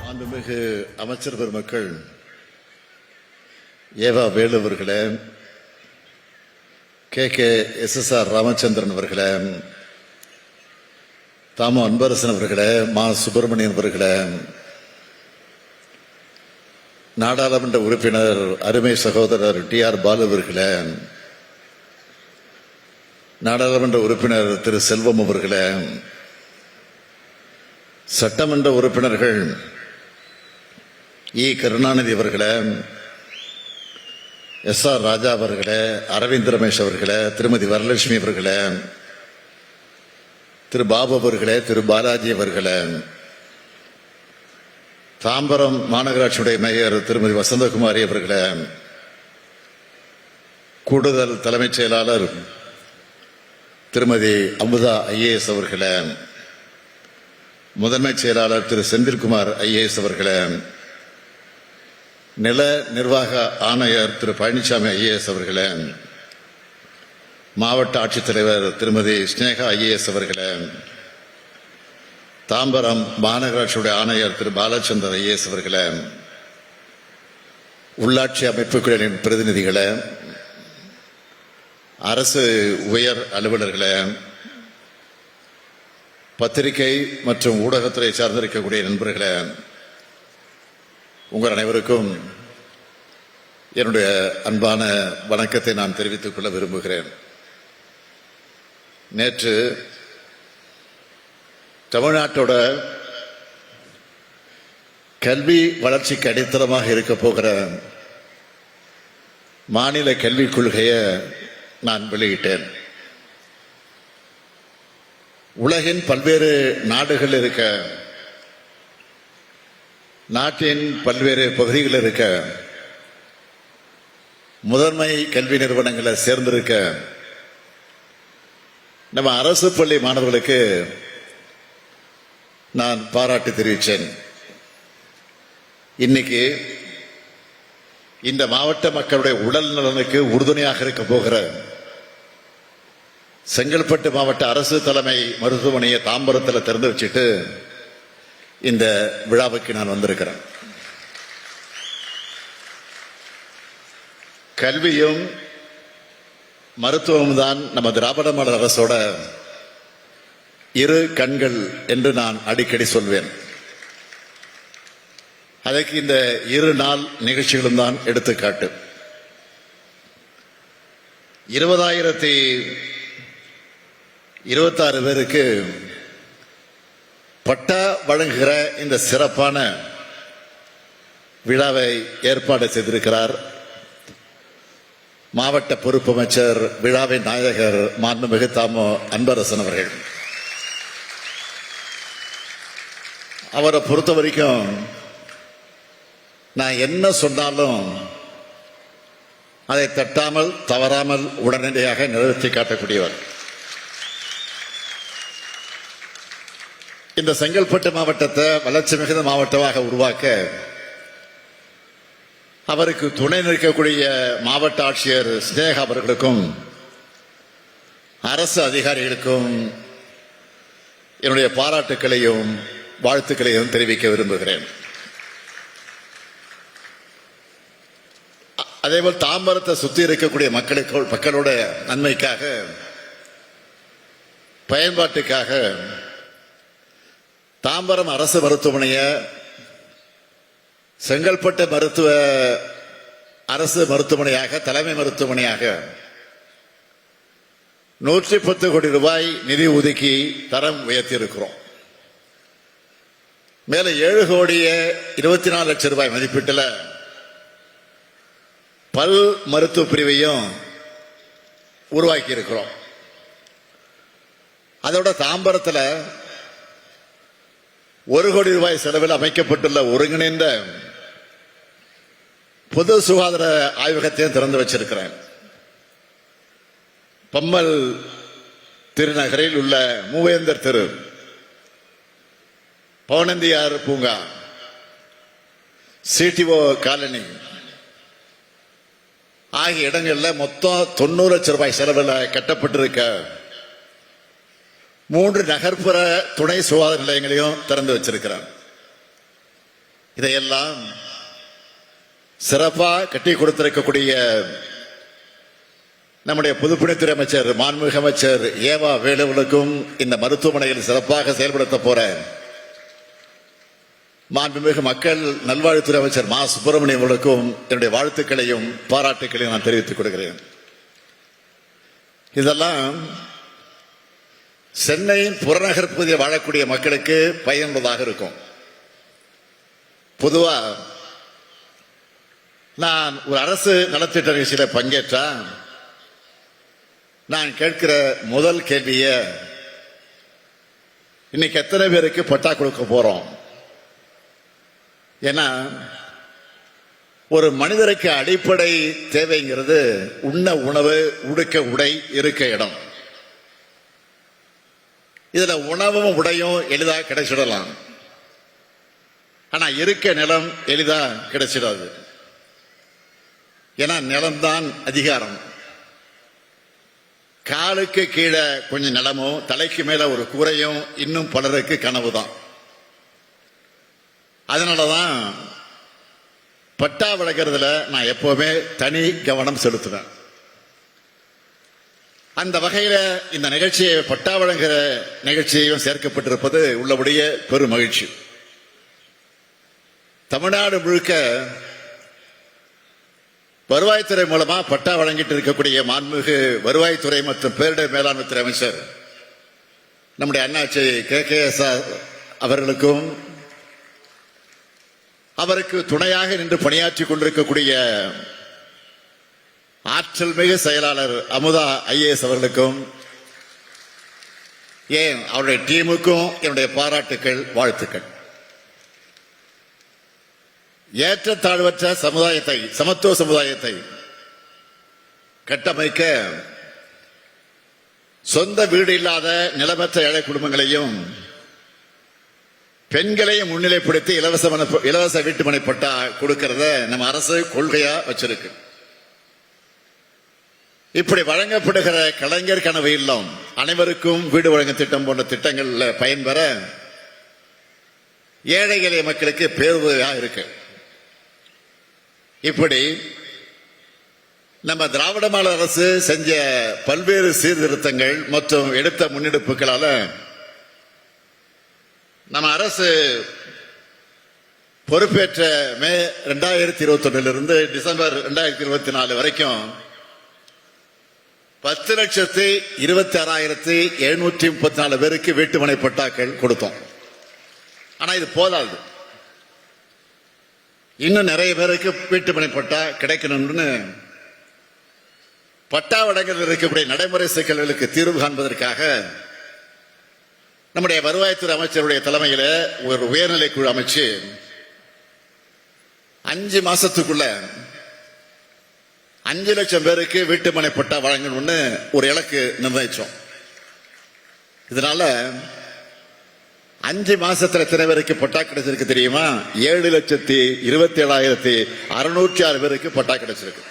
மாண்புமிகு அமைச்சர் பெருமக்கள், ஏவா வேலு அவர்களே, KKSSR ராமச்சந்திரன் அவர்களே, தாமு அன்பரசன் அவர்களே, மா சுப்பிரமணியன் அவர்களே, நாடாளுமன்ற உறுப்பினர் அருமை சகோதரர் TR பாலு அவர்களே, நாடாளுமன்ற உறுப்பினர் திரு செல்வம் அவர்களே, சட்டமன்ற உறுப்பினர்கள் கருணாநிதி அவர்களே, SR ராஜா அவர்களே, அரவிந்த் ரமேஷ் அவர்களே, திருமதி வரலட்சுமி அவர்களே, திரு பாபு அவர்களே, திரு பாலாஜி அவர்களே, தாம்பரம் மாநகராட்சியுடைய மேயர் திருமதி வசந்தகுமாரி அவர்களே, கூடுதல் தலைமைச் செயலாளர் திருமதி அமுதா IAS அவர்களே, முதன்மைச் செயலாளர் திரு செந்தில்குமார் IAS அவர்களே, நில நிர்வாக ஆணையர் திரு பழனிசாமி IAS அவர்களே, மாவட்ட ஆட்சித்தலைவர் திருமதி ஸ்னேகா IAS அவர்களே, தாம்பரம் மாநகராட்சியுடைய ஆணையர் திரு பாலச்சந்தர் IAS அவர்களே, உள்ளாட்சி அமைப்புகளின் பிரதிநிதிகளே, அரசு உயர் அலுவலர்களே, பத்திரிகை மற்றும் ஊடகத்துறை சார்ந்திருக்கக்கூடிய நண்பர்களே, உங்கள் அனைவருக்கும் என்னுடைய அன்பான வணக்கத்தை நான் தெரிவித்துக் கொள்ள விரும்புகிறேன். நேற்று தமிழ்நாட்டோட கல்வி வளர்ச்சிக்கு அடித்தளமாக இருக்க போகிற மாநில கல்விக் கொள்கையை நான் வெளியிட்டேன். உலகின் பல்வேறு நாடுகள் இருக்க, நாட்டின் பல்வேறு பகுதிகளில் இருக்க முதன்மை கல்வி நிறுவனங்களை சேர்ந்திருக்க நம்ம அரசு பள்ளி மாணவர்களுக்கு நான் பாராட்டு தெரிவித்தேன். இன்னைக்கு இந்த மாவட்ட மக்களுடைய உடல் நலனுக்கு உறுதுணையாக இருக்க போகிற செங்கல்பட்டு மாவட்ட அரசு தலைமை மருத்துவமனையை தாம்பரத்தில் திறந்து வச்சுட்டு இந்த விழாவுக்கு நான் வந்திருக்கிறேன். கல்வியும் மருத்துவமும் தான் நம்ம திராவிட மாடல் அரசோட இரு கண்கள் என்று நான் அடிக்கடி சொல்வேன். அதற்கு இந்த 2 நாள் நிகழ்ச்சிகளும் தான் எடுத்துக்காட்டு. 20,026 பேருக்கு பட்டா வழங்குகிற இந்த சிறப்பான விழாவை ஏற்பாடு செய்திருக்கிறார் மாவட்ட பொறுப்பு அமைச்சர், விழாவின் நாயகர் மாண்புமிகு தாமு அன்பரசன் அவர்கள். அவரை பொறுத்த வரைக்கும் நான் என்ன சொன்னாலும் அதை தட்டாமல் தவறாமல் உடனடியாக நிறைவேற்றி காட்டக்கூடியவர். இந்த செங்கல்பட்டு மாவட்டத்தை வளர்ச்சி மிகுந்த மாவட்டமாக உருவாக்க அவருக்கு துணை நிற்கக்கூடிய மாவட்ட ஆட்சியர் ஸ்னேகா அவர்களுக்கும் அரசு அதிகாரிகளுக்கும் என்னுடைய பாராட்டுக்களையும் வாழ்த்துக்களையும் தெரிவிக்க விரும்புகிறேன். அதேபோல் தாம்பரத்தை சுற்றி இருக்கக்கூடிய மக்களோட நன்மைக்காக, பயன்பாட்டுக்காக தாம்பரம் அரசு மருத்துவமனையை செங்கல்பட்டு அரசு மருத்துவமனையாக, தலைமை மருத்துவமனையாக 110 கோடி ரூபாய் நிதி ஒதுக்கி தரம் உயர்த்தி இருக்கிறோம். மேல 7,24 லட்சம் ரூபாய் மதிப்பீட்டில் பல் மருத்துவ பிரிவையும் உருவாக்கி இருக்கிறோம். அதோட தாம்பரத்தில் 1 கோடி ரூபாய் செலவில் அமைக்கப்பட்டுள்ள ஒருங்கிணைந்த பொது சுகாதார ஆய்வகத்தையும் திறந்து வச்சிருக்கிறேன். பம்மல் திருநகரில் உள்ள மூவேந்தர் தெரு, பவனந்தியார் பூங்கா, CTO காலனி ஆகிய இடங்களில் மொத்தம் 90 லட்சம் ரூபாய் செலவில் கட்டப்பட்டிருக்க 3 நகர்ப்புற துணை சுகாதார நிலையங்களையும் திறந்து வச்சிருக்கிறார். இதையெல்லாம் சிறப்பா கட்டி கொடுத்திருக்கக்கூடிய நம்முடைய பொதுப்பணித்துறை அமைச்சர் மாண்புமிகு அமைச்சர் ஏவா வேலுவுக்கும் இந்த மருத்துவமனையில் சிறப்பாக செயல்படுத்த போற மாண்புமிகு மக்கள் நல்வாழ்வுத்துறை அமைச்சர் மா சுப்பிரமணியம் அவர்களுக்கும் என்னுடைய வாழ்த்துக்களையும் பாராட்டுக்களையும் நான் தெரிவித்துக் கொள்கிறேன். இதெல்லாம் சென்னையின் புறநகர் பகுதியில் வாழக்கூடிய மக்களுக்கு பயனுள்ளதாக இருக்கும். பொதுவா நான் ஒரு அரசு நலத்திட்ட நிகழ்ச்சியில பங்கேற்றா நான் கேட்கிற முதல் கேள்விய, இன்னைக்கு எத்தனை பேருக்கு பட்டா கொடுக்க போறோம்? ஏன்னா ஒரு மனிதருக்கு அடிப்படை தேவைங்கிறது உண்ண உணவு, உடுக்க உடை, இருக்க இடம். இதுல உணவும் உடையும் எளிதாக கிடைச்சிடலாம். ஆனா இருக்க நிலம் எளிதா கிடைச்சிடாது. ஏன்னா நிலம்தான் அதிகாரம். காலுக்கு கீழே கொஞ்சம் நிலமும் தலைக்கு மேல ஒரு கூரையும் இன்னும் பலருக்கு கனவு தான். அதனாலதான் பட்டா வழங்குறதுல நான் எப்பவுமே தனி கவனம் செலுத்துவேன். அந்த வகையில இந்த நிகழ்ச்சியை பட்டா வழங்குகிற நிகழ்ச்சியையும் சேர்க்கப்பட்டிருப்பது உள்ளபடியே பெரும் மகிழ்ச்சி. தமிழ்நாடு முழுக்க வருவாய்த்துறை மூலமா பட்டா வழங்கிட்டு இருக்கக்கூடிய மாண்புமிகு வருவாய்த்துறை மற்றும் பேரிடர் மேலாண்மை துறை அமைச்சர் நம்முடைய அண்ணாச்சி KKS அவர்களுக்கும் அவருக்கு துணையாக நின்று பணியாற்றிக் கொண்டிருக்கக்கூடிய ஆற்றல் மிகு செயலாளர் அமுதா IAS அவர்களுக்கும் ஏன் அவருடைய டீமுக்கும் என்னுடைய பாராட்டுக்கள், வாழ்த்துக்கள். ஏற்றத்தாழ்வற்ற சமுதாயத்தை, சமத்துவ சமுதாயத்தை கட்டமைக்க சொந்த வீடு இல்லாத நிலமற்ற ஏழை குடும்பங்களையும் பெண்களையும் முன்னிலைப்படுத்தி இலவச வீட்டுமனை பட்டா கொடுக்கிறத நம்ம அரசு கொள்கையா வச்சிருக்கு. இப்படி வழங்கப்படுகிற கலைஞர் கனவு இல்லம், அனைவருக்கும் வீடு வழங்கும் திட்டம் போன்ற திட்டங்கள்ல பயன்பெற ஏழை எளிய மக்களுக்கு பேருதவியா இருக்கு. இப்படி நம்ம திராவிட மாடல் அரசு செஞ்ச பல்வேறு சீர்திருத்தங்கள் மற்றும் எடுத்த முன்னெடுப்புகளால நம்ம அரசு பொறுப்பேற்ற மே 2021 இருந்து டிசம்பர் 2024 வரைக்கும் 10,26,734 பேருக்கு வீட்டுமனை பட்டாக்கள் கொடுத்தோம். ஆனா இது போதாது. இன்னும் நிறைய பேருக்கு வீட்டுமனை பட்டா கிடைக்கணும்னு பட்டா வழங்கல் இருக்கக்கூடிய நடைமுறை சிக்கல்களுக்கு தீர்வு காண்பதற்காக நம்முடைய வருவாய்த்துறை அமைச்சருடைய தலைமையில ஒரு உயர்நிலை குழு அமைச்சு 5 மாசத்துக்குள்ள 5 லட்சம் பேருக்கு வீட்டுமனை பட்டா வழங்கணும்னு ஒரு இலக்கு நிர்ணயிச்சோம். இதனால 5 மாசத்துல எத்தனை பேருக்கு பட்டா கிடைச்சிருக்கு தெரியுமா? 7,27,606 பேருக்கு பட்டா கிடைச்சிருக்கு.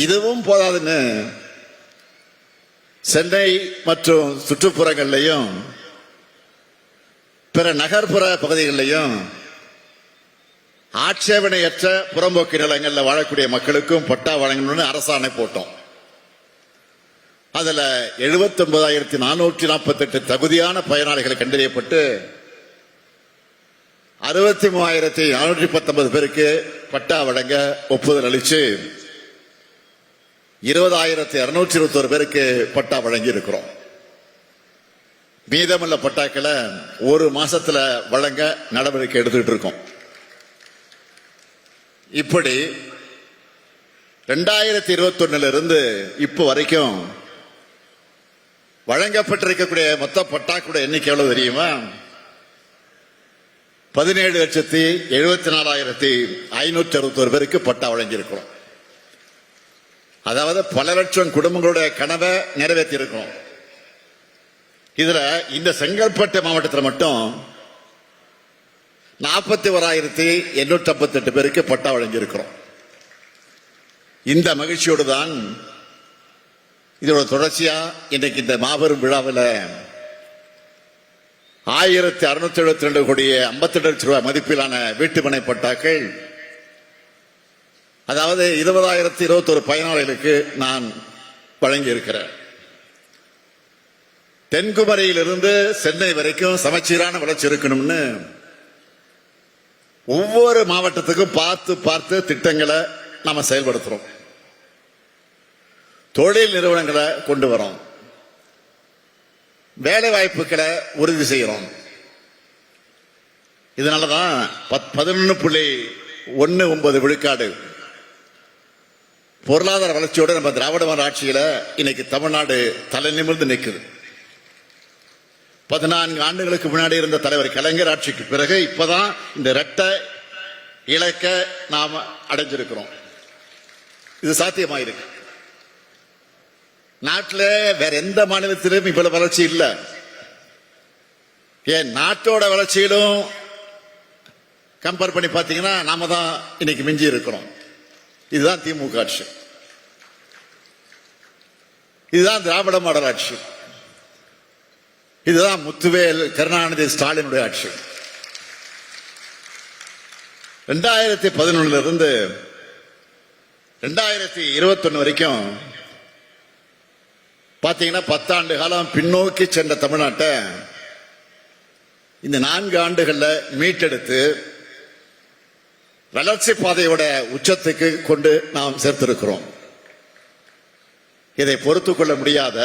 இதுவும் போதாதுன்னு சென்னை மற்றும் சுற்றுப்புறங்கள்லையும் பிற நகர்ப்புற பகுதிகளிலையும் ஆட்சேபனையற்ற புறம்போக்கு நிலங்களில் வாழக்கூடிய மக்களுக்கும் பட்டா வழங்கணும்னு அரசாணை போட்டோம். அதுல 79,448 தகுதியான பயனாளிகள் கண்டறியப்பட்டு 63,419 பேருக்கு பட்டா வழங்க ஒப்புதல் அளிச்சு 20,221 பேருக்கு பட்டா வழங்கி இருக்கிறோம். மீதமுள்ள பட்டாக்களை ஒரு மாசத்துல வழங்க நடவடிக்கை எடுத்துட்டு இருக்கோம். இப்படி 2021 இருந்து இப்போ வரைக்கும் வழங்கப்பட்டிருக்கக்கூடிய மொத்த பட்டாக்குடைய எண்ணிக்கை எவ்வளவு தெரியுமா? 17,74,561 பேருக்கு பட்டா வழங்கியிருக்கிறோம். அதாவது பல லட்சம் குடும்பங்களுடைய கனவை நிறைவேற்றி இருக்கிறோம். இதுல இந்த செங்கல்பட்டு மாவட்டத்தில் மட்டும் 41,858 பேருக்கு பட்டா வழங்கியிருக்கிறோம். இந்த மகிழ்ச்சியோடு தான் இதோட தொடர்ச்சியா இன்றைக்கு இந்த மாபெரும் விழாவில் 1672 கோடியே 52 லட்சம் ரூபாய் மதிப்பிலான வீட்டுமனை பட்டாக்கள், அதாவது 20,021 பயனாளிகளுக்கு நான் வழங்கி இருக்கிறேன். தென்குமரியிலிருந்து சென்னை வரைக்கும் சமச்சீரான வளர்ச்சி இருக்கணும்னு ஒவ்வொரு மாவட்டத்துக்கும் பார்த்து பார்த்து திட்டங்களை நாம செயல்படுத்துறோம். தொழில் நிறுவனங்களை கொண்டு வரோம், வேலை வாய்ப்புகளை உறுதி செய்கிறோம். இதனாலதான் 11.19 விழுக்காடு பொருளாதார வளர்ச்சியோட நம்ம திராவிட மாடல் ஆட்சியில இன்னைக்கு தமிழ்நாடு தலை நிமிர்ந்து நிற்குது. 14 ஆண்டுகளுக்கு முன்னாடி இருந்த தலைவர் கலைஞர் ஆட்சிக்கு பிறகு இப்பதான் இந்த இரட்டை இலக்க நாம் அடைஞ்சிருக்கிறோம். இது சாத்தியமாயிருக்கு. நாட்டில் வேற எந்த மாநிலத்திலும் இவ்வளவு வளர்ச்சி இல்லை. ஏன் நாட்டோட வளர்ச்சியிலும் கம்பேர் பண்ணி பார்த்தீங்கன்னா நாம தான் இன்னைக்கு மிஞ்சி இருக்கிறோம். இதுதான் திமுக ஆட்சி, இதுதான் திராவிட மாடல் ஆட்சி, இதுதான் முத்துவேல் கருணாநிதி ஸ்டாலினுடைய ஆட்சி. 2011 இருந்து 2021 வரைக்கும் பாத்தீங்கன்னா 10 ஆண்டு காலம் பின்னோக்கி சென்ற தமிழ்நாட்டை இந்த 4 ஆண்டுகள்ல மீட்டெடுத்து வளர்ச்சி பாதையோட உச்சத்துக்கு கொண்டு நாம் சேர்த்திருக்கிறோம். இதை பொறுத்துக் கொள்ள முடியாத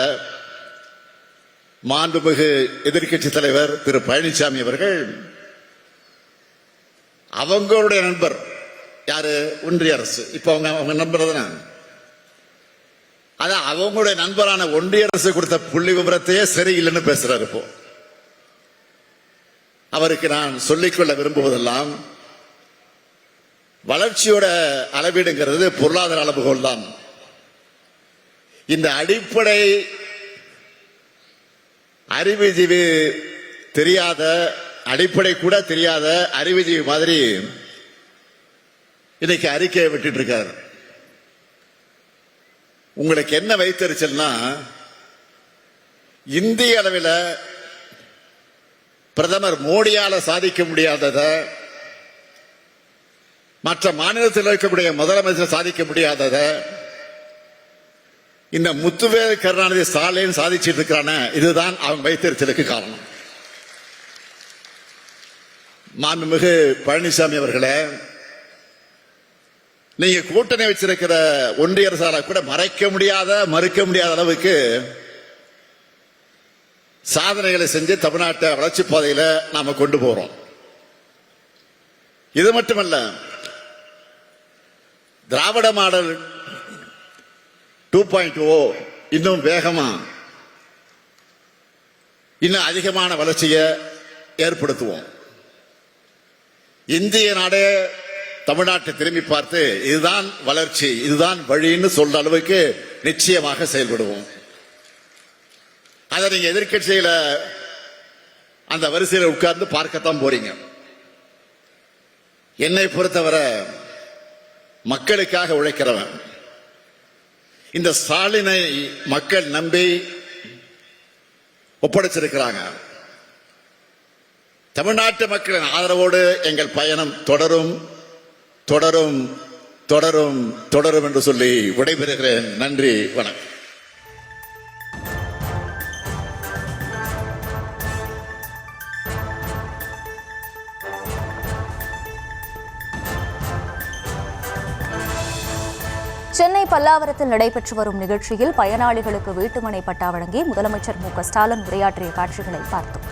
மாண்புமிகு எதிர்க்கட்சி தலைவர் திரு பழனிசாமி அவர்கள் அவங்களுடைய நண்பர் யாரு, ஒன்றிய அரசு, இப்ப அவங்க நண்பர் தானே, அதான் அவங்களுடைய நண்பரான ஒன்றிய அரசு கொடுத்த புள்ளி விவரத்தையே சரியில்லைன்னு பேசுறாரு. இப்போ அவருக்கு நான் சொல்லிக்கொள்ள விரும்புவதெல்லாம், வளர்ச்சியோட அளவீடுங்கிறது பொருளாதார அளவுகோல் தான். இந்த அடிப்படை அறிவுஜீவி தெரியாத, அடிப்படை கூட தெரியாத அறிவுஜீவி மாதிரி இன்னைக்கு அறிக்கையை விட்டுட்டு இருக்காரு. உங்களுக்கு என்ன வைத்தறிச்சல்னா, இந்திய அளவில் பிரதமர் மோடியால சாதிக்க முடியாதத மற்ற மாநிலத்தில் இருக்கக்கூடிய முதலமைச்சர் சாதிக்க முடியாதத இந்த முத்துவேல் கருணாநிதி ஸ்டாலின் சாதிச்சிட்டு இருக்கிறான, இதுதான் அவங்க வைத்தறிச்சலுக்கு காரணம். மாண்புமிகு பழனிசாமி அவர்களே, நீங்க கூட்டணி வச்சிருக்கிற ஒன்றிய அரசால கூட மறைக்க முடியாத, மறுக்க முடியாத அளவுக்கு சாதனைகளை செஞ்சு தமிழ்நாட்டை வளர்ச்சி பாதையில நாம கொண்டு போறோம். இது மட்டுமல்ல, திராவிட மாடல் 2.0 இன்னும் வேகமா, இன்னும் அதிகமான வளர்ச்சியை ஏற்படுத்துவோம். இந்திய நாடே தமிழ்நாட்டை திரும்பி பார்த்து இதுதான் வளர்ச்சி, இதுதான் வழின்னு சொல்ற அளவுக்கு நிச்சயமாக செயல்படுவோம். அதை நீங்க எதிர்க்கட்சியில அந்த வரிசையில் உட்கார்ந்து பார்க்கத்தான் போறீங்க. என்னை பொறுத்தவரை மக்களுக்காக உழைக்கிறவன் இந்த ஸ்டாலினை மக்கள் நம்பி ஒப்படைச்சிருக்கிறாங்க. தமிழ்நாட்டு மக்களின் ஆதரவோடு எங்கள் பயணம் தொடரும் தொடரும் தொடரும் தொடரும் என்று சொல்லி விடைபெறுகிறேன். நன்றி, வணக்கம். சென்னை பல்லாவரத்தில் நடைபெற்று வரும் நிகழ்ச்சியில் பயனாளிகளுக்கு வீட்டுமனை பட்டா வழங்கி முதலமைச்சர் மு.க. ஸ்டாலின் உரையாற்றிய காட்சிகளை பார்த்தோம்.